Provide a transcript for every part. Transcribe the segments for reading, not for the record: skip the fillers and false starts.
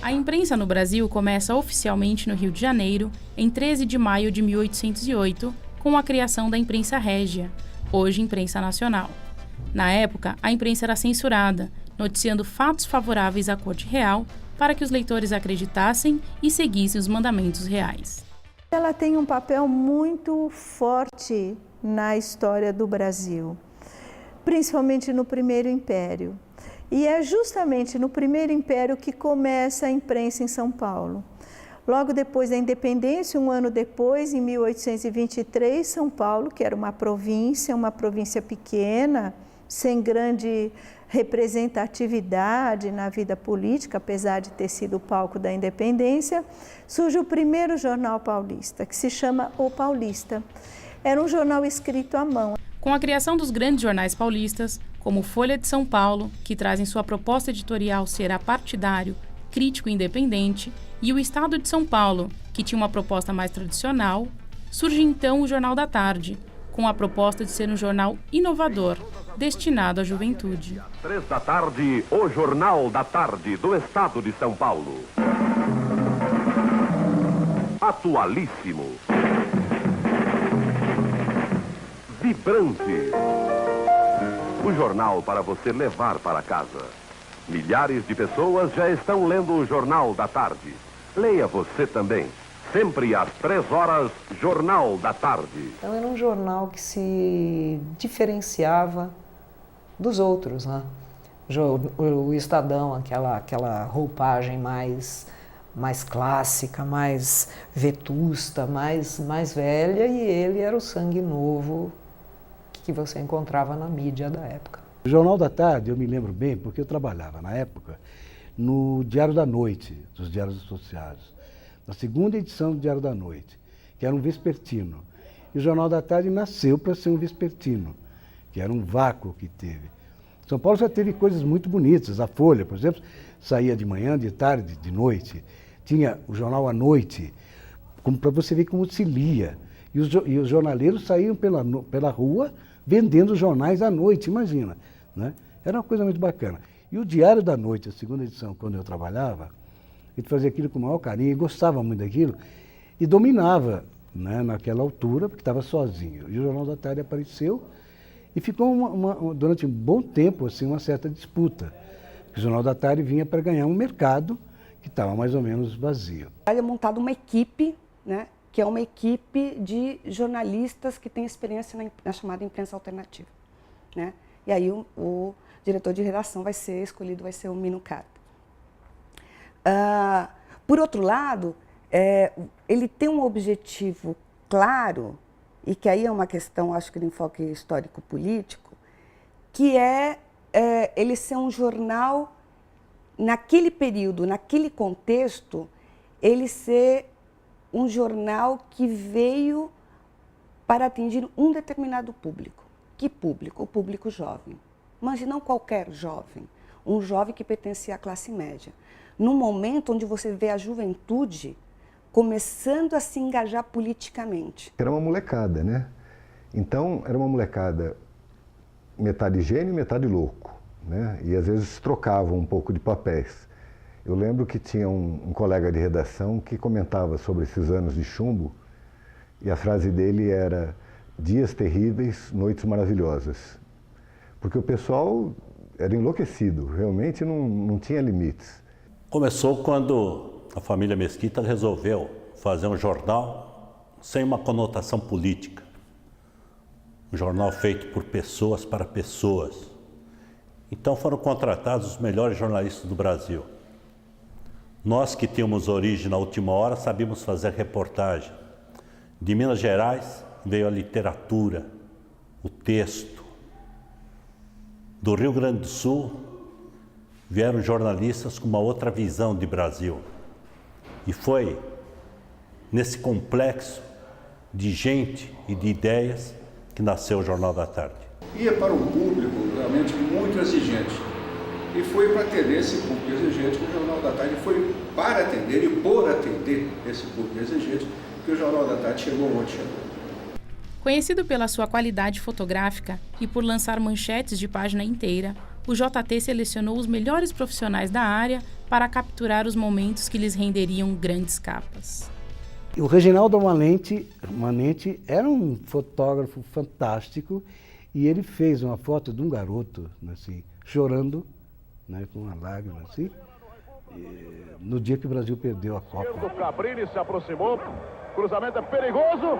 A imprensa no Brasil começa oficialmente no Rio de Janeiro, em 13 de maio de 1808, com a criação da imprensa régia, hoje imprensa nacional. Na época, a imprensa era censurada, noticiando fatos favoráveis à corte real para que os leitores acreditassem e seguissem os mandamentos reais. Ela tem um papel muito forte na história do Brasil, principalmente no Primeiro Império. E é justamente no Primeiro Império que começa a imprensa em São Paulo. Logo depois da independência, um ano depois, em 1823, São Paulo, que era uma província pequena, sem grande representatividade na vida política, apesar de ter sido o palco da independência, surge o primeiro jornal paulista, que se chama O Paulista. Era um jornal escrito à mão. Com a criação dos grandes jornais paulistas, como Folha de São Paulo, que traz em sua proposta editorial ser apartidário, crítico e independente, e o Estado de São Paulo, que tinha uma proposta mais tradicional, surge então o Jornal da Tarde, com a proposta de ser um jornal inovador, destinado à juventude. Às 3 da tarde, o Jornal da Tarde do Estado de São Paulo. Atualíssimo. Vibrante. O jornal para você levar para casa. Milhares de pessoas já estão lendo o Jornal da Tarde. Leia você também. Sempre às 3 horas, Jornal da Tarde. Então era um jornal que se diferenciava dos outros, né? O Estadão, aquela roupagem mais clássica, mais vetusta, mais velha, e ele era o sangue novo que você encontrava na mídia da época. O Jornal da Tarde, eu me lembro bem, porque eu trabalhava na época no Diário da Noite, dos Diários Associados, na segunda edição do Diário da Noite, que era um vespertino. E o Jornal da Tarde nasceu para ser um vespertino, que era um vácuo que teve. São Paulo já teve coisas muito bonitas. A Folha, por exemplo, saía de manhã, de tarde, de noite. Tinha o jornal à noite, para você ver como se lia. E os jornaleiros saíam pela rua vendendo jornais à noite, imagina, né? Era uma coisa muito bacana. E o Diário da Noite, a segunda edição, quando eu trabalhava, ele fazia aquilo com o maior carinho, e gostava muito daquilo, e dominava, né, naquela altura, porque estava sozinho. E o Jornal da Tarde apareceu e ficou durante um bom tempo assim, uma certa disputa. O Jornal da Tarde vinha para ganhar um mercado que estava mais ou menos vazio. É montada uma equipe, né, que é uma equipe de jornalistas que tem experiência na chamada imprensa alternativa, né? E aí o diretor de redação vai ser escolhido, vai ser o Mino Carta. Por outro lado, ele tem um objetivo claro, e que aí é uma questão, acho que de enfoque histórico-político, que é ele ser um jornal, naquele período, naquele contexto, ele ser um jornal que veio para atingir um determinado público. Que público? O público jovem. Mas não qualquer jovem, um jovem que pertencia à classe média. Num momento onde você vê a juventude começando a se engajar politicamente. Era uma molecada, né? Então, era uma molecada metade gênio e metade louco, né? E às vezes trocavam um pouco de papéis. Eu lembro que tinha um colega de redação que comentava sobre esses anos de chumbo, e a frase dele era: dias terríveis, noites maravilhosas. Porque o pessoal era enlouquecido, realmente não tinha limites. Começou quando a família Mesquita resolveu fazer um jornal sem uma conotação política. Um jornal feito por pessoas para pessoas. Então foram contratados os melhores jornalistas do Brasil. Nós que tínhamos origem na última hora sabíamos fazer reportagem. De Minas Gerais veio a literatura, o texto. Do Rio Grande do Sul vieram jornalistas com uma outra visão de Brasil. E foi nesse complexo de gente e de ideias que nasceu o Jornal da Tarde. Ia para um público realmente muito exigente. E foi para atender esse público exigente que o Jornal da Tarde foi para atender e por atender esse público exigente que o Jornal da Tarde chegou onde chegou. Conhecido pela sua qualidade fotográfica e por lançar manchetes de página inteira, o JT selecionou os melhores profissionais da área para capturar os momentos que lhes renderiam grandes capas. O Reginaldo Manente era um fotógrafo fantástico e ele fez uma foto de um garoto, assim, chorando, né, com uma lágrima, assim, no dia que o Brasil perdeu a Copa. O Cabrini se aproximou, cruzamento é perigoso.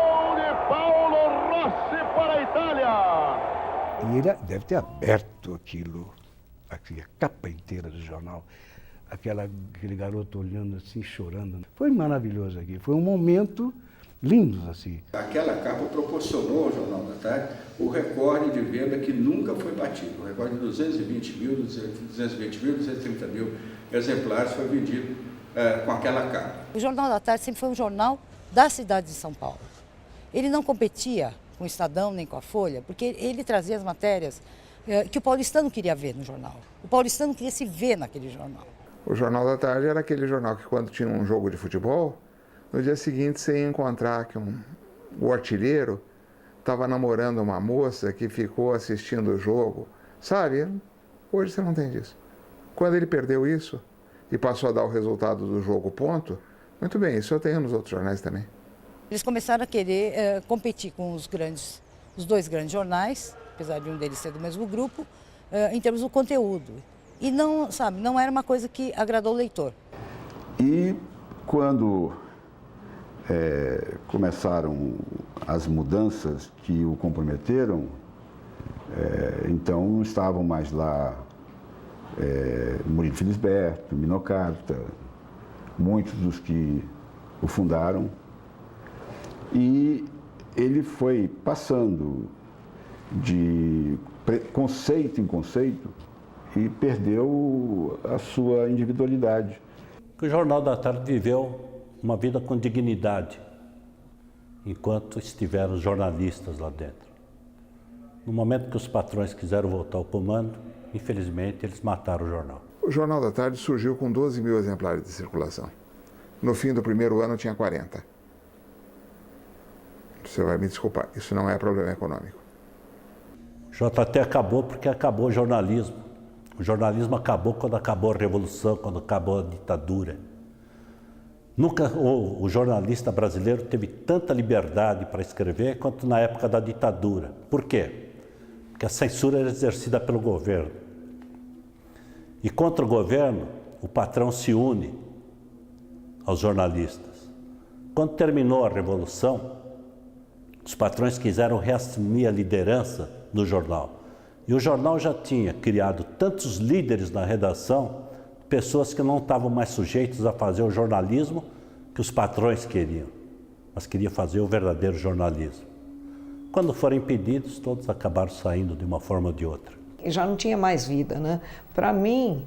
Gol de Paulo Rossi para a Itália. E ele deve ter aberto aquilo, aqui, a capa inteira do jornal, aquele garoto olhando assim, chorando. Foi maravilhoso aqui, foi um momento lindo assim. Aquela capa proporcionou ao Jornal da Tarde o recorde de venda que nunca foi batido. O recorde de 220 mil, 230 mil exemplares foi vendido com aquela capa. O Jornal da Tarde sempre foi um jornal da cidade de São Paulo. Ele não competia com o Estadão nem com a Folha, porque ele trazia as matérias que o paulistano queria ver no jornal. O paulistano queria se ver naquele jornal. O Jornal da Tarde era aquele jornal que, quando tinha um jogo de futebol, no dia seguinte você ia encontrar que o artilheiro estava namorando uma moça que ficou assistindo o jogo. Sabe? Hoje você não tem disso. Quando ele perdeu isso e passou a dar o resultado do jogo, ponto, muito bem, isso eu tenho nos outros jornais também. Eles começaram a querer competir com os dois grandes jornais, apesar de um deles ser do mesmo grupo, em termos do conteúdo. E não era uma coisa que agradou o leitor. E quando começaram as mudanças que o comprometeram, então não estavam mais lá Murilo Felisberto, Mino Carta, muitos dos que o fundaram, e ele foi passando de conceito em conceito e perdeu a sua individualidade. O Jornal da Tarde viveu uma vida com dignidade, enquanto estiveram os jornalistas lá dentro. No momento que os patrões quiseram voltar ao comando, infelizmente, eles mataram o jornal. O Jornal da Tarde surgiu com 12 mil exemplares de circulação. No fim do primeiro ano tinha 40. Você vai me desculpar, isso não é problema econômico. O JT acabou porque acabou o jornalismo. O jornalismo acabou quando acabou a Revolução, quando acabou a ditadura. Nunca o jornalista brasileiro teve tanta liberdade para escrever quanto na época da ditadura. Por quê? Porque a censura era exercida pelo governo. E contra o governo, o patrão se une aos jornalistas. Quando terminou a Revolução, os patrões quiseram reassumir a liderança do jornal. E o jornal já tinha criado tantos líderes na redação, pessoas que não estavam mais sujeitos a fazer o jornalismo que os patrões queriam, mas queria fazer o verdadeiro jornalismo. Quando foram impedidos, todos acabaram saindo de uma forma ou de outra. E já não tinha mais vida, né? Para mim,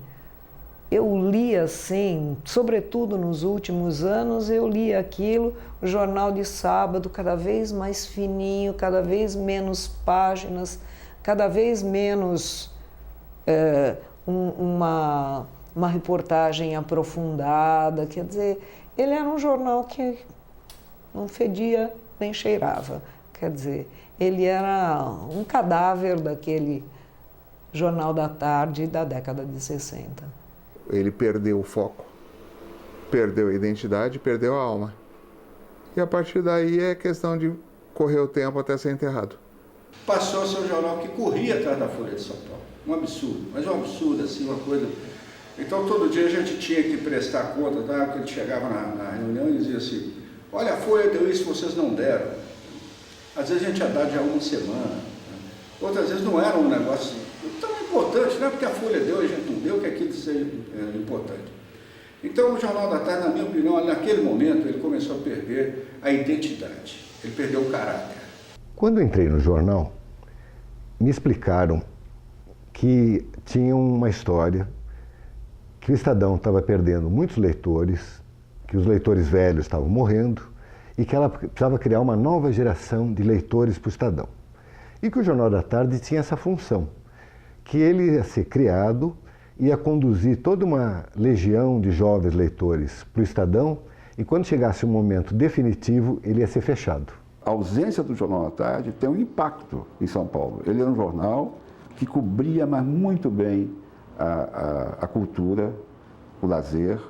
eu li assim, sobretudo nos últimos anos, eu li aquilo, o jornal de sábado, cada vez mais fininho, cada vez menos páginas, cada vez menos uma reportagem aprofundada. Quer dizer, ele era um jornal que não fedia nem cheirava. Quer dizer, ele era um cadáver daquele Jornal da Tarde da década de 60. Ele perdeu o foco, perdeu a identidade, perdeu a alma. E a partir daí é questão de correr o tempo até ser enterrado. Passou a ser um jornal que corria atrás da Folha de São Paulo. Um absurdo, mas um absurdo, assim, uma coisa... Então, todo dia a gente tinha que prestar conta, tá? Porque ele chegava na reunião e dizia assim, olha, a Folha deu isso, vocês não deram. Às vezes a gente ia dar já uma semana, né? Outras vezes não era um negócio tão importante, não é porque a Folha deu e a gente não deu que aquilo seja importante. Então, o Jornal da Tarde, na minha opinião, naquele momento, ele começou a perder a identidade, ele perdeu o caráter. Quando eu entrei no jornal, me explicaram que tinha uma história, que o Estadão estava perdendo muitos leitores, que os leitores velhos estavam morrendo e que ela precisava criar uma nova geração de leitores para o Estadão. E que o Jornal da Tarde tinha essa função, que ele ia ser criado, ia conduzir toda uma legião de jovens leitores para o Estadão e quando chegasse o momento definitivo, ele ia ser fechado. a ausência do Jornal da Tarde tem um impacto em São Paulo. Ele era um jornal que cobria, mas muito bem, a cultura, o lazer.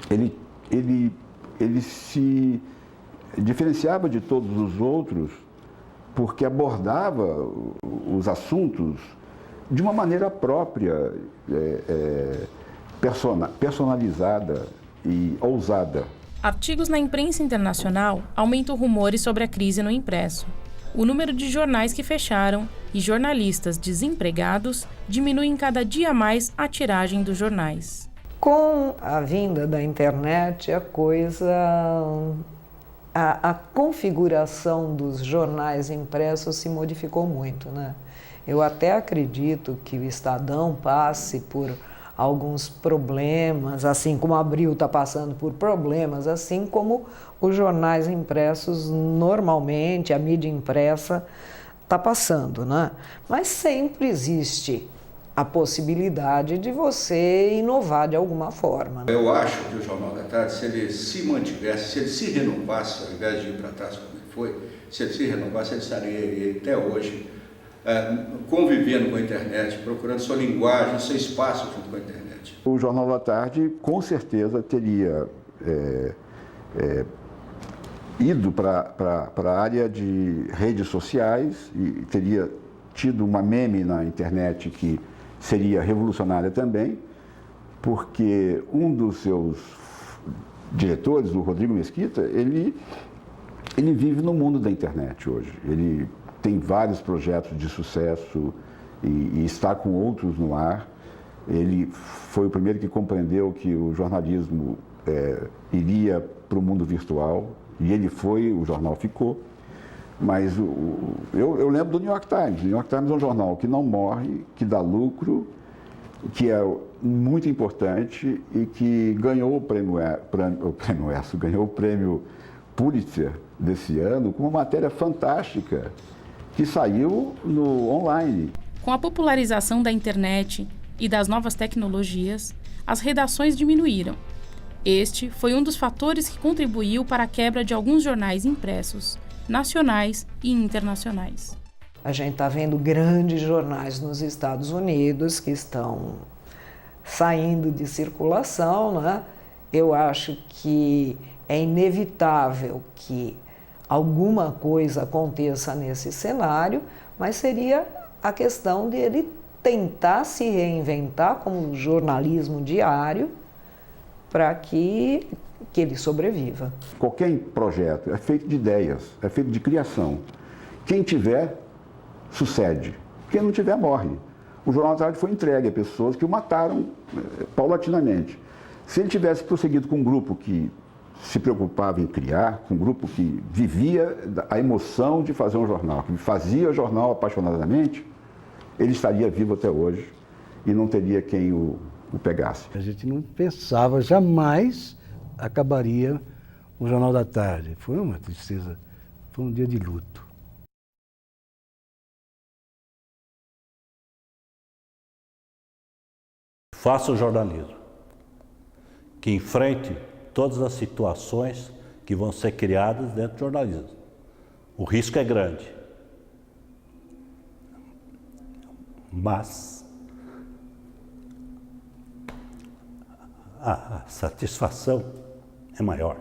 Ele se diferenciava de todos os outros porque abordava os assuntos de uma maneira própria, personalizada e ousada. Artigos na imprensa internacional aumentam rumores sobre a crise no impresso. O número de jornais que fecharam e jornalistas desempregados diminuem cada dia mais a tiragem dos jornais. Com a vinda da internet, a configuração dos jornais impressos se modificou muito, né? Eu até acredito que o Estadão passe por alguns problemas, assim como o Abril está passando por problemas, assim como os jornais impressos normalmente, a mídia impressa está passando, né? Mas sempre existe a possibilidade de você inovar de alguma forma. Eu acho que o Jornal da Tarde, se ele se mantivesse, se ele se renovasse, ao invés de ir para trás como ele foi, se ele se renovasse, ele estaria até hoje convivendo com a internet, procurando sua linguagem, seu espaço junto com a internet. O Jornal da Tarde, com certeza, teria ido para a área de redes sociais e teria tido uma meme na internet que seria revolucionária também, porque um dos seus diretores, o Rodrigo Mesquita, ele vive no mundo da internet hoje. Ele tem vários projetos de sucesso e está com outros no ar. Ele foi o primeiro que compreendeu que o jornalismo iria para o mundo virtual, e ele foi, o jornal ficou. Mas eu lembro do New York Times. O New York Times é um jornal que não morre, que dá lucro, que é muito importante e que ganhou o prêmio Pulitzer desse ano com uma matéria fantástica que saiu no online. Com a popularização da internet e das novas tecnologias, as redações diminuíram. Este foi um dos fatores que contribuiu para a quebra de alguns jornais impressos, nacionais e internacionais. A gente está vendo grandes jornais nos Estados Unidos que estão saindo de circulação, né? Eu acho que é inevitável que alguma coisa aconteça nesse cenário, mas seria a questão de ele tentar se reinventar como jornalismo diário para que ele sobreviva. Qualquer projeto é feito de ideias, é feito de criação. Quem tiver, sucede. Quem não tiver, morre. O Jornal da Tarde foi entregue a pessoas que o mataram paulatinamente. Se ele tivesse prosseguido com um grupo que se preocupava em criar, com um grupo que vivia a emoção de fazer um jornal, que fazia jornal apaixonadamente, ele estaria vivo até hoje e não teria quem o pegasse. A gente não pensava, jamais acabaria o Jornal da Tarde. Foi uma tristeza, foi um dia de luto. Faça o jornalismo que enfrente todas as situações que vão ser criadas dentro do jornalismo. O risco é grande, mas a satisfação é maior.